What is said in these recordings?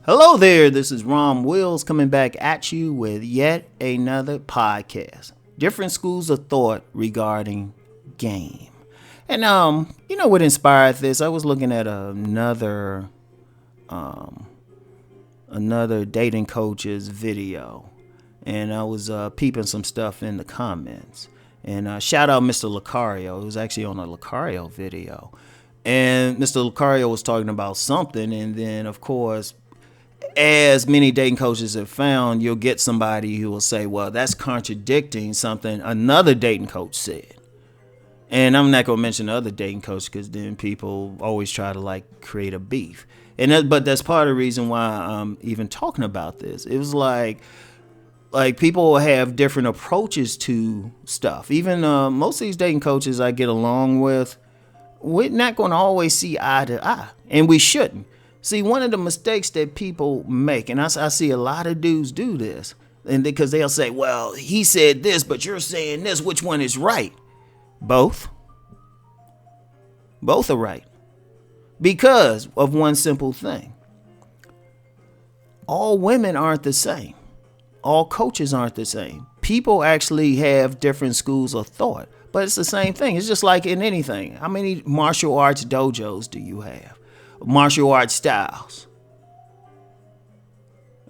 Hello there, this is Rom Wills coming back at you with yet another podcast. Different schools of thought regarding game. And you know what inspired this? I was looking at another dating coach's video, and I was peeping some stuff in the comments. And shout out Mr. Lucario. It was actually on a Lucario video. And Mr. Lucario was talking about something, and then of course, as many dating coaches have found, you'll get somebody who will say, well, that's contradicting something another dating coach said. And I'm not going to mention the other dating coach because then people always try to like create a beef. But that's part of the reason why I'm even talking about this. It was like people have different approaches to stuff. Even most of these dating coaches I get along with, we're not going to always see eye to eye, and we shouldn't. See, one of the mistakes that people make, and I see a lot of dudes do this, and because they'll say, well, he said this, but you're saying this, which one is right? Both. Both are right. Because of one simple thing. All women aren't the same. All coaches aren't the same. People actually have different schools of thought, but it's the same thing. It's just like in anything. How many martial arts dojos do you have? Martial arts styles.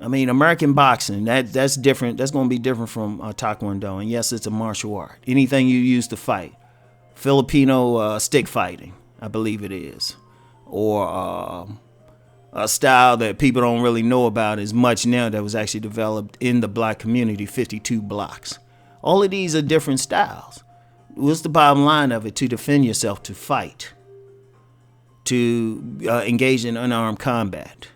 I mean, American boxing, that's different. That's going to be different from Taekwondo. And yes, it's a martial art. Anything you use to fight. Filipino stick fighting, I believe it is. Or a style that people don't really know about as much now that was actually developed in the black community, 52 blocks. All of these are different styles. What's the bottom line of it? To defend yourself, to fight. To engage in unarmed combat.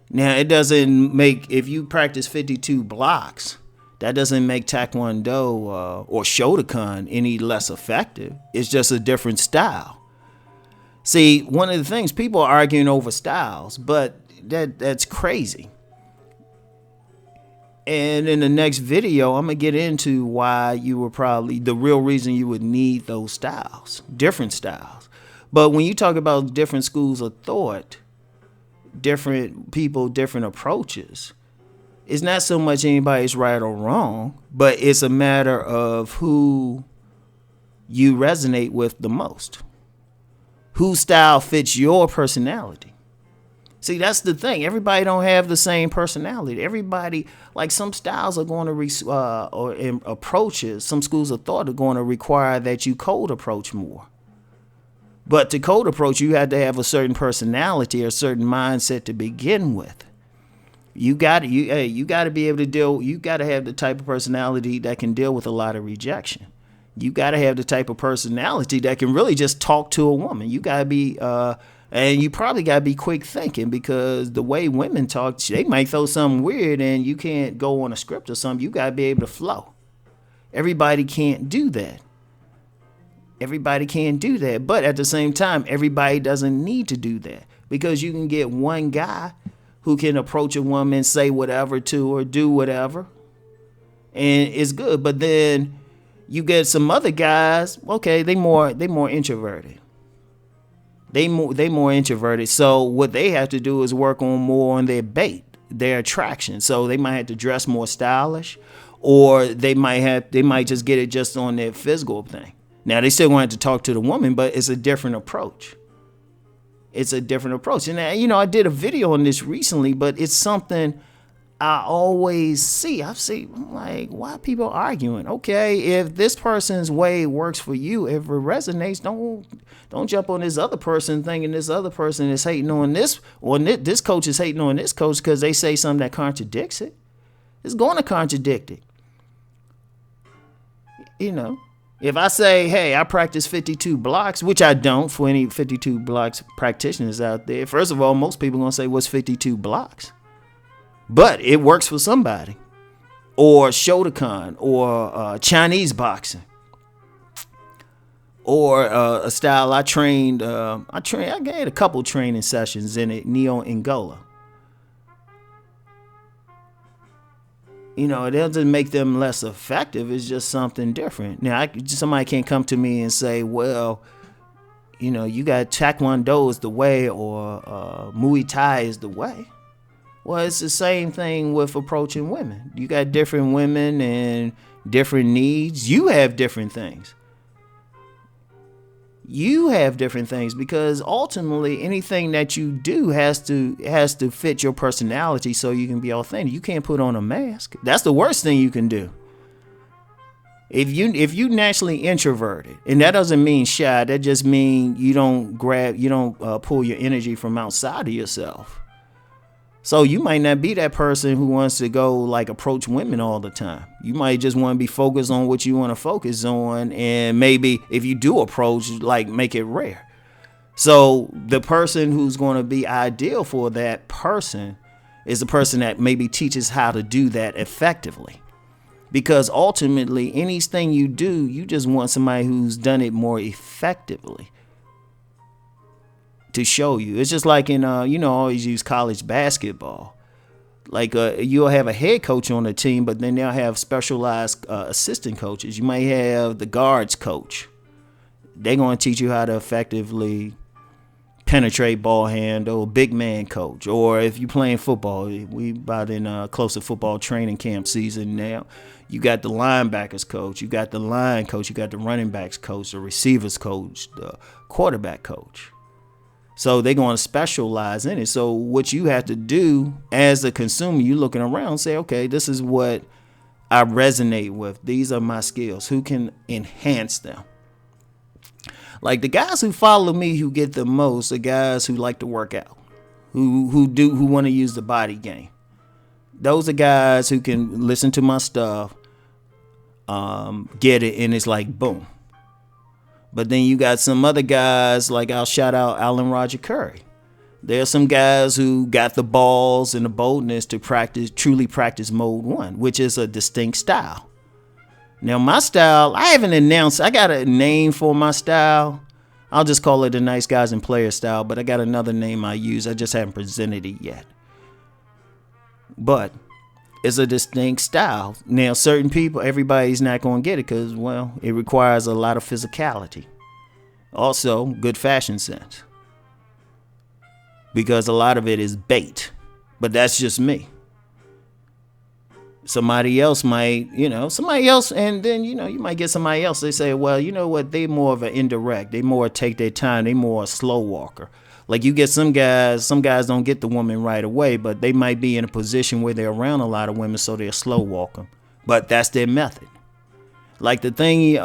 Now, it doesn't make, if you practice 52 blocks, that doesn't make Taekwondo or Shotokan any less effective. It's just a different style. See, one of the things, people are arguing over styles, but that's crazy. And in the next video, I'm going to get into why you were probably, the real reason you would need those styles, different styles. But when you talk about different schools of thought, different people, different approaches, it's not so much anybody's right or wrong, but it's a matter of who you resonate with the most. Whose style fits your personality. See, that's the thing. Everybody don't have the same personality. Everybody, like some styles are going to, approaches, some schools of thought are going to require that you cold approach more. But to cold approach, you had to have a certain personality or a certain mindset to begin with. You got to be able to deal. You got to have the type of personality that can deal with a lot of rejection. You got to have the type of personality that can really just talk to a woman. You got to be, and you probably got to be quick thinking, because the way women talk, they might throw something weird and you can't go on a script or something. You got to be able to flow. Everybody can't do that. Everybody can't do that. But at the same time, everybody doesn't need to do that, because you can get one guy who can approach a woman, say whatever to her, do whatever, and it's good. But then you get some other guys, okay, they more introverted. They more introverted. So what they have to do is work on more on their bait, their attraction. So they might have to dress more stylish, or they might just get it just on their physical thing. Now, they still going to have to talk to the woman, but it's a different approach. It's a different approach. And, I did a video on this recently, but it's something I always see. I'm like, why are people arguing? Okay, if this person's way works for you, if it resonates, don't jump on this other person thinking this other person is hating on this, or this coach is hating on this coach because they say something that contradicts it. It's going to contradict it. If I say, hey, I practice 52 blocks, which I don't, for any 52 blocks practitioners out there, first of all, most people are going to say, what's 52 blocks? But it works for somebody. Or Shotokan, or Chinese boxing. Or a style I trained, I had a couple training sessions in it, Neo-Angola. It doesn't make them less effective. It's just something different. Now, somebody can't come to me and say, well, you got Taekwondo is the way, or Muay Thai is the way. Well, it's the same thing with approaching women. You got different women and different needs. You have different things. You have different things because ultimately anything that you do has to fit your personality so you can be authentic. You can't put on a mask. That's the worst thing you can do. If you naturally introverted, and that doesn't mean shy, that just means you don't pull your energy from outside of yourself. So you might not be that person who wants to go like approach women all the time. You might just want to be focused on what you want to focus on, and maybe if you do approach, like make it rare. So the person who's going to be ideal for that person is the person that maybe teaches how to do that effectively. Because ultimately, anything you do, you just want somebody who's done it more effectively to show you. It's just like in, always use college basketball. Like you'll have a head coach on the team, but then they'll have specialized assistant coaches. You might have the guards coach. They're going to teach you how to effectively penetrate ball handle, big man coach. Or if you're playing football, we about in close to football training camp season now. You got the linebackers coach, you got the line coach, you got the running backs coach, the receivers coach, the quarterback coach. So they're going to specialize in it. So what you have to do as a consumer, you looking around and say, okay, this is what I resonate with. These are my skills. Who can enhance them? Like the guys who follow me who get the most are guys who like to work out, who want to use the body game. Those are guys who can listen to my stuff, get it, and it's like boom. But then you got some other guys, like I'll shout out Allen Roger Curry. There are some guys who got the balls and the boldness to truly practice mode 1, which is a distinct style. Now my style, I haven't announced, I got a name for my style. I'll just call it the Nice Guys and Players style, but I got another name I use. I just haven't presented it yet. But it's a distinct style. Now, certain people, everybody's not going to get it because, well, it requires a lot of physicality. Also, good fashion sense. Because a lot of it is bait. But that's just me. Somebody else might, and then, you might get somebody else. They say, well, you know what? They more of an indirect. They more take their time. They more a slow walker. Like you get some guys don't get the woman right away, but they might be in a position where they're around a lot of women, so they're slow walking. But that's their method. Like the thing,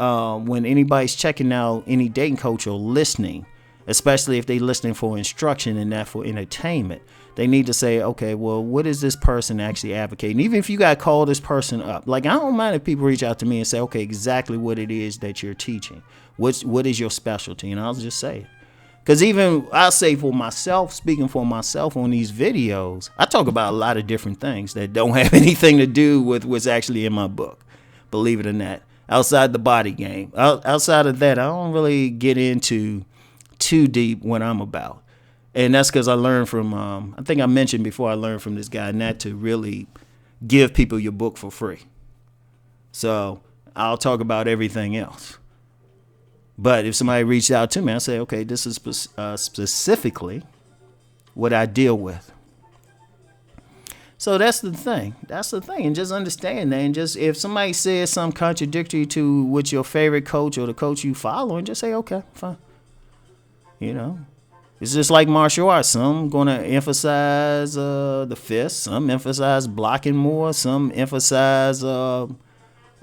when anybody's checking out any dating coach or listening, especially if they're listening for instruction and not for entertainment, they need to say, okay, well, what is this person actually advocating? Even if you got to call this person up. Like, I don't mind if people reach out to me and say, okay, exactly what it is that you're teaching. What is your specialty? And I'll just say it. Because even I'll say for myself, speaking for myself on these videos, I talk about a lot of different things that don't have anything to do with what's actually in my book, believe it or not, outside the body game. Outside of that, I don't really get into too deep what I'm about. And that's because I learned from, I think I mentioned before, I learned from this guy not to really give people your book for free. So I'll talk about everything else. But if somebody reached out to me, I say, okay, this is specifically what I deal with. So that's the thing. And just understand that. And just if somebody says something contradictory to what your favorite coach or the coach you follow, and just say, okay, fine. It's just like martial arts. Some going to emphasize the fist. Some emphasize blocking more. Some emphasize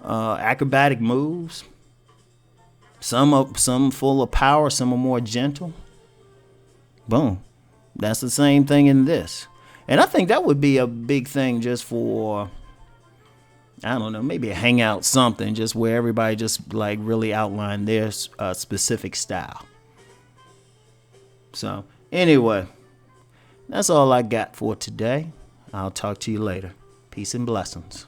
acrobatic moves. Some full of power, some are more gentle. Boom. That's the same thing in this. And I think that would be a big thing just for, I don't know, maybe a hangout something, just where everybody just like really outline their specific style. So anyway, that's all I got for today. I'll talk to you later. Peace and blessings.